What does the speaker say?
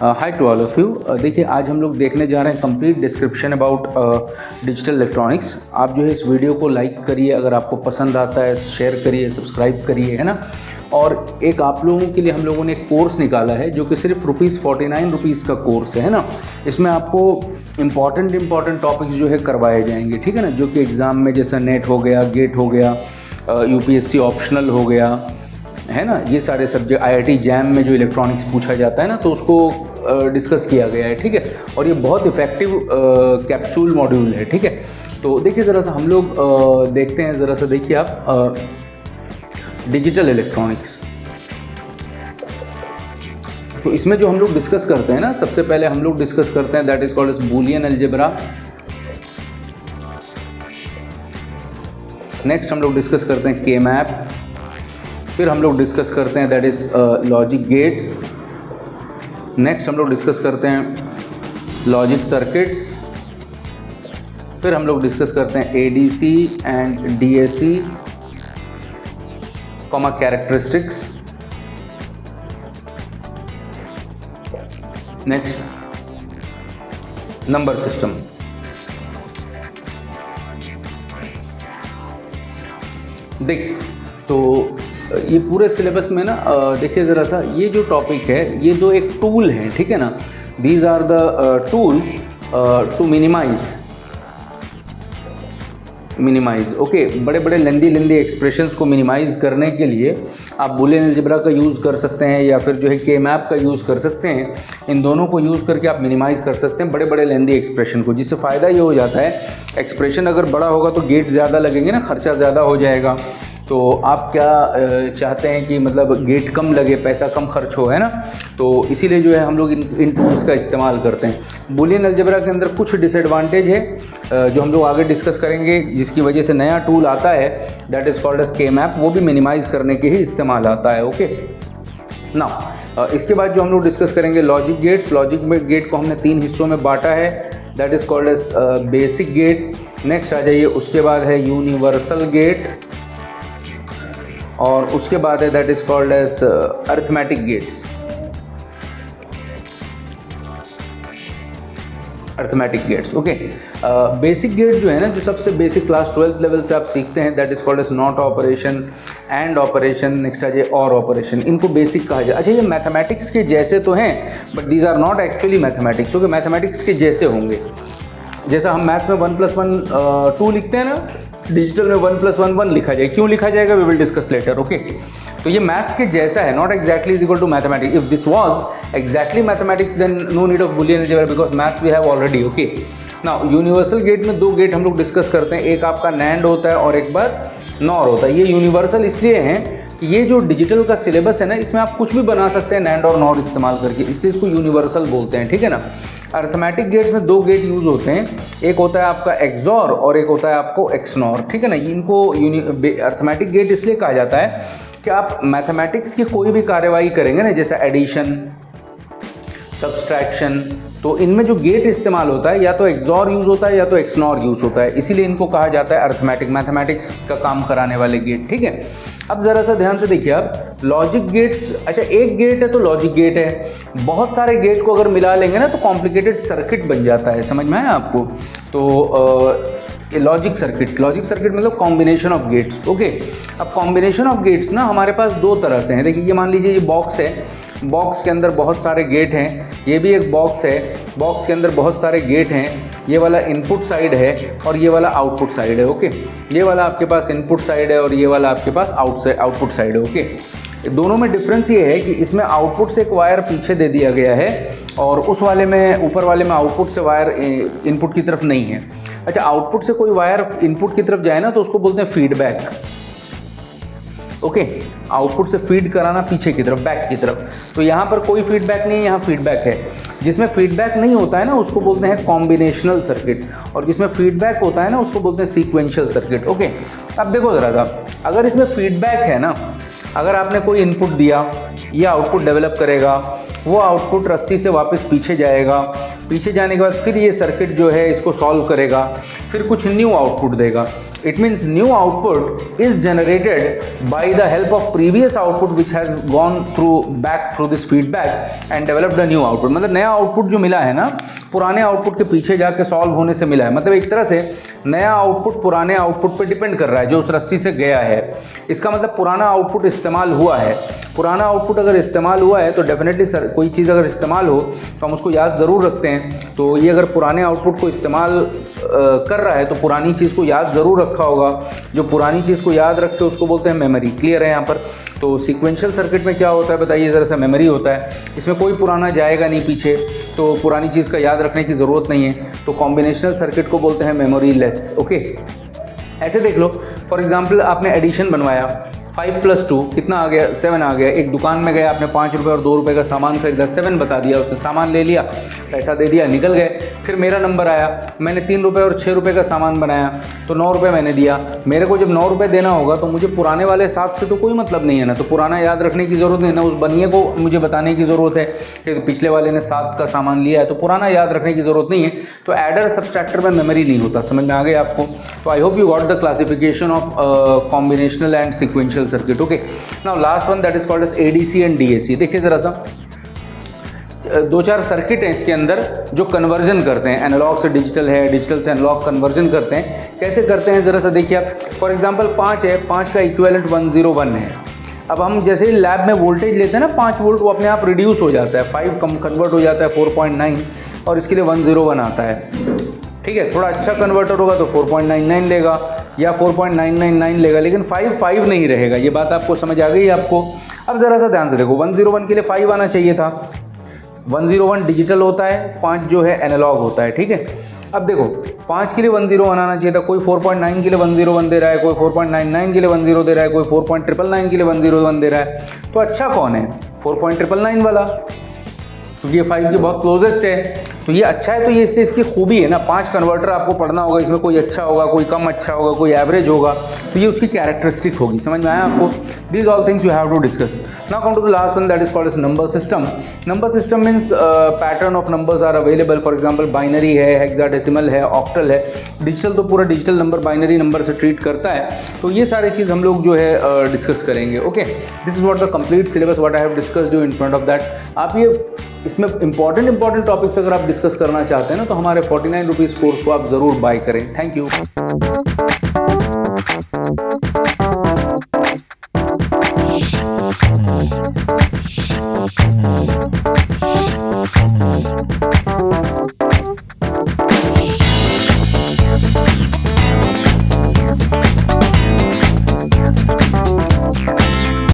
Hi to all of you. देखिए आज हम लोग देखने जा रहे हैं complete description about digital electronics. आप जो है इस वीडियो को लाइक करिए, अगर आपको पसंद आता है शेयर करिए, सब्सक्राइब करिए, है ना। और एक आप लोगों के लिए हम लोगों ने एक कोर्स निकाला है जो कि सिर्फ ₹49 का कोर्स है ना। इसमें आपको इम्पॉर्टेंट टॉपिक्स जो है करवाए जाएंगे, ठीक है ना, जो कि एग्ज़ाम में जैसा नेट हो गया, गेट हो गया, यूपीएससी ऑप्शनल हो गया, है ना, ये सारे सब्जेक्ट। आईआईटी जैम में जो इलेक्ट्रॉनिक्स पूछा जाता है ना, तो उसको डिस्कस किया गया है, ठीक है। और ये बहुत इफ़ेक्टिव कैप्सूल मॉड्यूल है, ठीक है। तो देखिए ज़रा सा हम लोग देखते हैं, ज़रा सा देखिए आप डिजिटल इलेक्ट्रॉनिक्स। तो इसमें जो हम लोग डिस्कस करते हैं ना, सबसे पहले हम लोग डिस्कस करते हैं that is called as Boolean algebra. Next हम लोग डिस्कस करते हैं के मैप। फिर हम लोग डिस्कस करते हैं that is logic gates. Next हम लोग डिस्कस करते हैं लॉजिक सर्किट्स। फिर हम लोग डिस्कस करते हैं ADC and DAC comma characteristics. Next number system. देख तो ये पूरे सिलेबस में ना देखिए ज़रा सा, ये जो टॉपिक है ये दो एक टूल है, ठीक है ना। These are the tool to minimise okay. बड़े बड़े लेंदी एक्सप्रेशंस को मिनिमाइज़ करने के लिए आप बूलियन अलजेब्रा का यूज़ कर सकते हैं या फिर जो है के मैप का यूज़ कर सकते हैं। इन दोनों को यूज़ करके आप मिनिमाइज़ कर सकते हैं बड़े बड़े लेंदी एक्सप्रेशन को, जिससे फ़ायदा ये हो जाता है एक्सप्रेशन अगर बड़ा होगा तो गेट ज़्यादा लगेंगे ना, खर्चा ज़्यादा हो जाएगा। तो आप क्या चाहते हैं कि मतलब गेट कम लगे, पैसा कम खर्च हो, है ना। तो इसीलिए जो है हम लोग इन टूल्स का इस्तेमाल करते हैं। बूलियन अलजेब्रा के अंदर कुछ डिसएडवांटेज है जो हम लोग आगे डिस्कस करेंगे, जिसकी वजह से नया टूल आता है दैट इज़ कॉल्ड एज के मैप, वो भी मिनिमाइज़ करने के ही इस्तेमाल आता है, ओके ना। इसके बाद जो हम लोग डिस्कस करेंगे लॉजिक गेट्स। लॉजिक गेट को हमने 3 हिस्सों में बांटा है, that is called as basic gate. Next आ जाइए, उसके बाद है यूनिवर्सल गेट और उसके बाद है that is called as arithmetic gates. Arithmetic gates okay. Basic gate जो है ना, जो सबसे बेसिक क्लास 12th लेवल से आप सीखते हैं, that is called as not operation, and operation, next आ जाए और ऑपरेशन। इनको बेसिक कहा जाए। अच्छा, ये मैथमेटिक्स के जैसे तो हैं but these are not actually mathematics, क्योंकि मैथमेटिक्स के जैसे होंगे। जैसा हम मैथ में 1 + 1 2 लिखते हैं ना, डिजिटल में 1 + 1 1 लिखा जाए। क्यों लिखा जाएगा, we will discuss later, okay. तो ये मैथ्स के जैसा है, not exactly is equal to mathematics. If this was exactly mathematics then no need of Boolean algebra because maths we have already, okay. Now universal gate में 2 gate हम लोग discuss करते हैं, एक आपका नैंड होता है और एक बार नॉर होता है। ये यूनिवर्सल इसलिए है कि ये जो डिजिटल का सिलेबस है ना, इसमें आप कुछ भी बना सकते हैं नैंड और नॉर इस्तेमाल करके, इसलिए इसको यूनिवर्सल बोलते हैं, ठीक है ना। अरिथमेटिक गेट में 2 गेट यूज़ होते हैं, एक होता है आपका एक्सॉर और एक होता है आपको एक्सनॉर, ठीक है ना। इनको अरिथमेटिक गेट इसलिए कहा जाता है कि आप मैथमेटिक्स की कोई भी कार्यवाही करेंगे ना, जैसे एडिशन, सब्सट्रैक्शन, तो इनमें जो गेट इस्तेमाल होता है या तो एक्सॉर यूज़ होता है या तो एक्सनॉर यूज़ होता है, इसीलिए इनको कहा जाता है अरिथमेटिक, मैथमेटिक्स का काम कराने वाले गेट, ठीक है। अब ज़रा सा ध्यान से देखिए आप, लॉजिक गेट्स। अच्छा, एक गेट है तो लॉजिक गेट है, बहुत सारे गेट को अगर मिला लेंगे ना तो कॉम्प्लिकेटेड सर्किट बन जाता है, समझ में आया आपको। तो लॉजिक सर्किट मतलब कॉम्बिनेशन ऑफ गेट्स, ओके। अब कॉम्बिनेशन ऑफ गेट्स ना हमारे पास 2 तरह से हैं। देखिए ये मान लीजिए ये बॉक्स है, बॉक्स के अंदर बहुत सारे गेट हैं, ये भी एक बॉक्स है, बॉक्स के अंदर बहुत सारे गेट हैं। ये वाला इनपुट साइड है और ये वाला आउटपुट साइड है, ओके। ये वाला आपके पास इनपुट साइड है और ये वाला आपके पास आउटपुट साइड है, ओके। दोनों में डिफरेंस ये है कि इसमें आउटपुट से एक वायर पीछे दे दिया गया है और उस वाले में, ऊपर वाले में आउटपुट से वायर इनपुट की तरफ नहीं है। अच्छा, आउटपुट से कोई वायर इनपुट की तरफ जाए ना तो उसको बोलते हैं फीडबैक, ओके। आउटपुट से फीड कराना पीछे की तरफ, बैक की तरफ। तो यहाँ पर कोई फीडबैक नहीं है, यहाँ फीडबैक है। जिसमें फीडबैक नहीं होता है ना उसको बोलते हैं कॉम्बिनेशनल सर्किट, और जिसमें फीडबैक होता है ना उसको बोलते हैं सीक्वेंशियल सर्किट, ओके। अब देखो ज़रा सा, अगर इसमें फीडबैक है ना, अगर आपने कोई इनपुट दिया, ये आउटपुट डेवलप करेगा, वो आउटपुट रस्सी से वापस पीछे जाएगा, पीछे जाने के बाद फिर ये सर्किट जो है इसको सॉल्व करेगा, फिर कुछ न्यू आउटपुट देगा। It means new output is generated by the help of previous output which has gone back through this feedback and developed a new output. मतलब नया आउटपुट जो मिला है ना, पुराने आउटपुट के पीछे जाके सॉल्व होने से मिला है। मतलब एक तरह से नया आउटपुट पुराने आउटपुट पे डिपेंड कर रहा है जो उस रस्सी से गया है। इसका मतलब पुराना आउटपुट इस्तेमाल हुआ है। पुराना आउटपुट अगर इस्तेमाल हुआ है तो डेफिनेटली कोई चीज़ अगर इस्तेमाल हो तो हम उसको याद ज़रूर रखते हैं। तो ये अगर पुराने आउटपुट को इस्तेमाल कर रहा है तो पुरानी चीज़ को याद ज़रूर रखा होगा। जो पुरानी चीज़ को याद रखते हैं उसको बोलते हैं मेमोरी। क्लियर है यहाँ पर? तो सीक्वेंशियल सर्किट में क्या होता है बताइए ज़रा सा? मेमोरी होता है। इसमें कोई पुराना जाएगा नहीं पीछे, तो पुरानी चीज़ का याद रखने की ज़रूरत नहीं है। तो कॉम्बिनेशनल सर्किट को बोलते हैं मेमोरी लेस। ओके, ऐसे देख लो, फॉर एग्जांपल आपने एडिशन बनवाया, 5 + 2 कितना आ गया? 7 आ गया। एक दुकान में गए, आपने 5 रुपये और 2 रुपये का सामान खरीदा, 7 बता दिया, उसने सामान ले लिया, पैसा दे दिया, निकल गए। फिर मेरा नंबर आया, मैंने 3 रुपये और 6 रुपये का सामान बनाया, तो 9 रुपये मैंने दिया। मेरे को जब 9 रुपये देना होगा तो मुझे पुराने वाले 7 से तो कोई मतलब नहीं है ना, तो पुराना याद रखने की ज़रूरत नहीं, ना उस बनिए को मुझे बताने की ज़रूरत है कि पिछले वाले ने 7 का सामान लिया है, तो पुराना याद रखने की ज़रूरत नहीं है। तो एडर सब्सट्रैक्टर में मेमोरी नहीं होता। समझ में आ गया आपको? तो I hope you got the classification of combinational and sequential circuit. Okay, now last one that is called as ADC and DAC. देखिए ज़रा सा, 2-4 सर्किट हैं इसके अंदर जो कन्वर्जन करते हैं, एनालॉग से डिजिटल है, डिजिटल से एनालॉग कन्वर्जन करते हैं। कैसे करते हैं ज़रा सा देखिए आप। फॉर एग्जांपल 5 है, 5 का इक्विवेलेंट 101 है। अब हम जैसे ही लैब में वोल्टेज लेते हैं ना 5 वोल्ट, वो अपने आप रिड्यूस हो जाता है, 5 कम कन्वर्ट हो जाता है 4.9 और इसके लिए 101 आता है। ठीक है, थोड़ा अच्छा कन्वर्टर होगा तो 4.99 लेगा या 4.999 लेगा, लेकिन 5 नहीं रहेगा। ये बात आपको समझ आ गई आपको? अब ज़रा सा ध्यान से देखो, 101 के लिए 5 आना चाहिए था। 101 डिजिटल होता है, 5 जो है एनालॉग होता है। ठीक है, अब देखो 5 के लिए 101 आना चाहिए था, कोई 4.9 के लिए 101 दे रहा है, कोई 4.99 के लिए 10 दे रहा है, कोई 4.999 के लिए 101 दे रहा है। तो अच्छा कौन है? 4.999 वाला, क्योंकि ये 5 के बहुत क्लोजेस्ट है। तो ये अच्छा है, तो ये इसलिए इसकी खूबी है ना। 5 कन्वर्टर आपको पढ़ना होगा, इसमें कोई अच्छा होगा, कोई कम अच्छा होगा, कोई एवरेज होगा, तो ये उसकी कैरेक्टरिस्टिक होगी। समझ में आया आपको? These all things you have to discuss. Now come to the last one, that is called as number system. Number system means pattern of numbers are available. For example, binary है, hexadecimal है, octal है। Digital तो पूरा digital number binary number से treat करता है। तो ये सारी चीज़ हम लोग जो है डिस्कस करेंगे। Okay, this is what the complete syllabus what I have discussed you in front of that. आप ये इसमें इंपॉर्टेंट टॉपिक्स अगर आप डिस्कस करना चाहते हैं ना, तो हमारे 49 रुपीज़ कोर्स को आप ज़रूर बाय करें। Thank you.